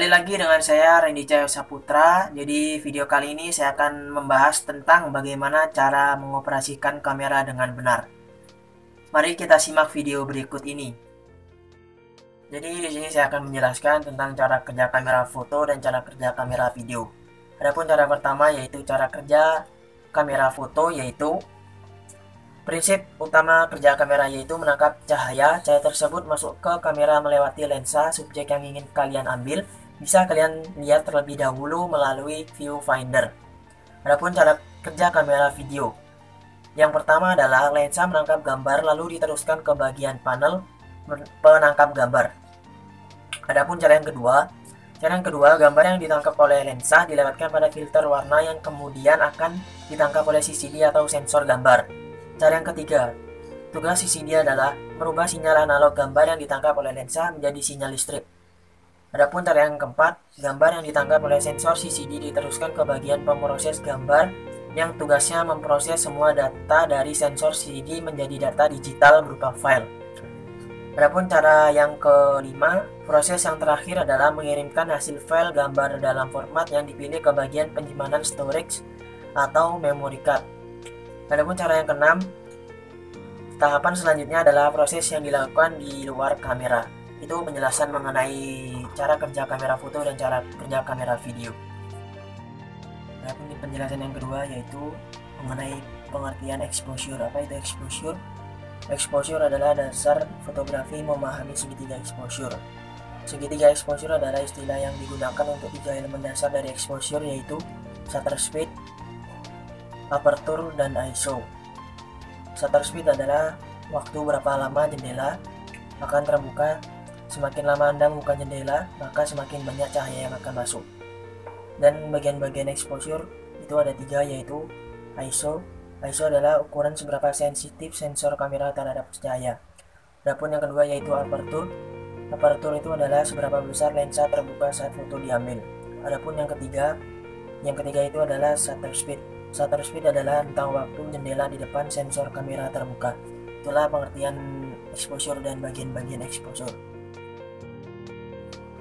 Kembali lagi dengan saya Randy Cahyo Saputra. Jadi video kali ini saya akan membahas tentang bagaimana cara mengoperasikan kamera dengan benar. Mari kita simak video berikut ini. Jadi di sini saya akan menjelaskan tentang cara kerja kamera foto dan cara kerja kamera video. Adapun cara pertama yaitu cara kerja kamera foto, yaitu prinsip utama kerja kamera yaitu menangkap cahaya. Cahaya tersebut masuk ke kamera melewati lensa subjek yang ingin kalian ambil. Bisa kalian lihat terlebih dahulu melalui viewfinder. Adapun cara kerja kamera video. Yang pertama adalah lensa menangkap gambar lalu diteruskan ke bagian panel penangkap gambar. Adapun cara yang kedua, gambar yang ditangkap oleh lensa dilewatkan pada filter warna yang kemudian akan ditangkap oleh CCD atau sensor gambar. Cara yang ketiga, tugas CCD adalah merubah sinyal analog gambar yang ditangkap oleh lensa menjadi sinyal listrik. Adapun cara yang keempat, gambar yang ditangkap oleh sensor CCD diteruskan ke bagian pemroses gambar yang tugasnya memproses semua data dari sensor CCD menjadi data digital berupa file. Adapun cara yang kelima, proses yang terakhir adalah mengirimkan hasil file gambar dalam format yang dipilih ke bagian penyimpanan storage atau memory card. Adapun cara yang keenam, tahapan selanjutnya adalah proses yang dilakukan di luar kamera. Itu penjelasan mengenai cara kerja kamera foto dan cara kerja kamera video. Adapun penjelasan yang kedua yaitu mengenai pengertian exposure. Apa itu exposure? Exposure adalah dasar fotografi memahami segitiga exposure. Segitiga exposure adalah istilah yang digunakan untuk tiga elemen dasar dari exposure, yaitu shutter speed, aperture, dan ISO. Shutter speed adalah waktu berapa lama jendela akan terbuka. Semakin lama Anda membuka jendela, maka semakin banyak cahaya yang akan masuk. Dan bagian-bagian exposure itu ada tiga, yaitu ISO. ISO adalah ukuran seberapa sensitif sensor kamera terhadap cahaya. Adapun yang kedua yaitu aperture. Aperture itu adalah seberapa besar lensa terbuka saat foto diambil. Adapun yang ketiga itu adalah shutter speed. Shutter speed adalah rentang waktu jendela di depan sensor kamera terbuka. Itulah pengertian exposure dan bagian-bagian exposure.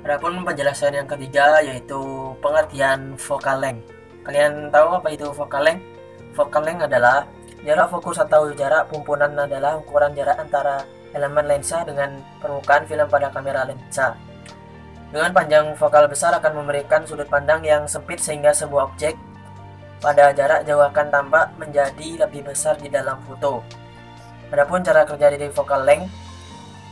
Adapun penjelasan yang ketiga yaitu pengertian focal length. Kalian tahu apa itu focal length? Focal length adalah jarak fokus atau jarak pumpunan, adalah ukuran jarak antara elemen lensa dengan permukaan film pada kamera lensa. Dengan panjang fokal besar akan memberikan sudut pandang yang sempit sehingga sebuah objek pada jarak jauh akan tampak menjadi lebih besar di dalam foto. Adapun cara kerja dari focal length,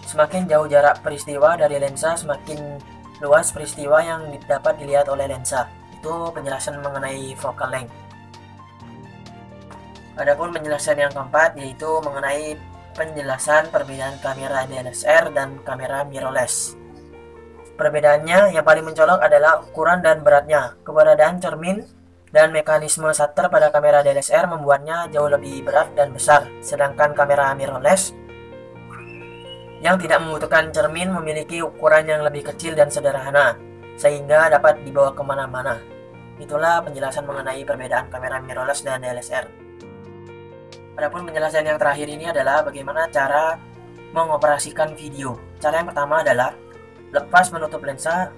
semakin jauh jarak peristiwa dari lensa, semakin luas peristiwa yang dapat dilihat oleh lensa. Itu penjelasan mengenai focal length. Adapun penjelasan yang keempat yaitu mengenai penjelasan perbedaan kamera DSLR dan kamera mirrorless. Perbedaannya yang paling mencolok adalah ukuran dan beratnya. Keberadaan cermin dan mekanisme shutter pada kamera DSLR membuatnya jauh lebih berat dan besar, sedangkan kamera mirrorless yang tidak membutuhkan cermin memiliki ukuran yang lebih kecil dan sederhana, sehingga dapat dibawa kemana-mana. Itulah penjelasan mengenai perbedaan kamera mirrorless dan DSLR. Adapun penjelasan yang terakhir ini adalah bagaimana cara mengoperasikan video. Cara yang pertama adalah lepas menutup lensa.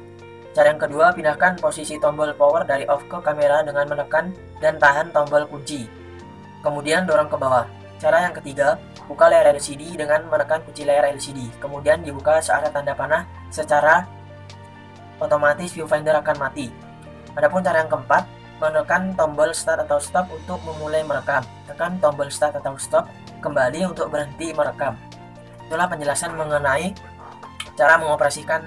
Cara yang kedua, pindahkan posisi tombol power dari off ke kamera dengan menekan dan tahan tombol kunci. Kemudian dorong ke bawah. Cara yang ketiga, buka layar LCD dengan menekan kunci layar LCD. Kemudian dibuka saat tanda panah, secara otomatis viewfinder akan mati. Adapun cara yang keempat, menekan tombol start atau stop untuk memulai merekam. Tekan tombol start atau stop kembali untuk berhenti merekam. Itulah penjelasan mengenai cara mengoperasikan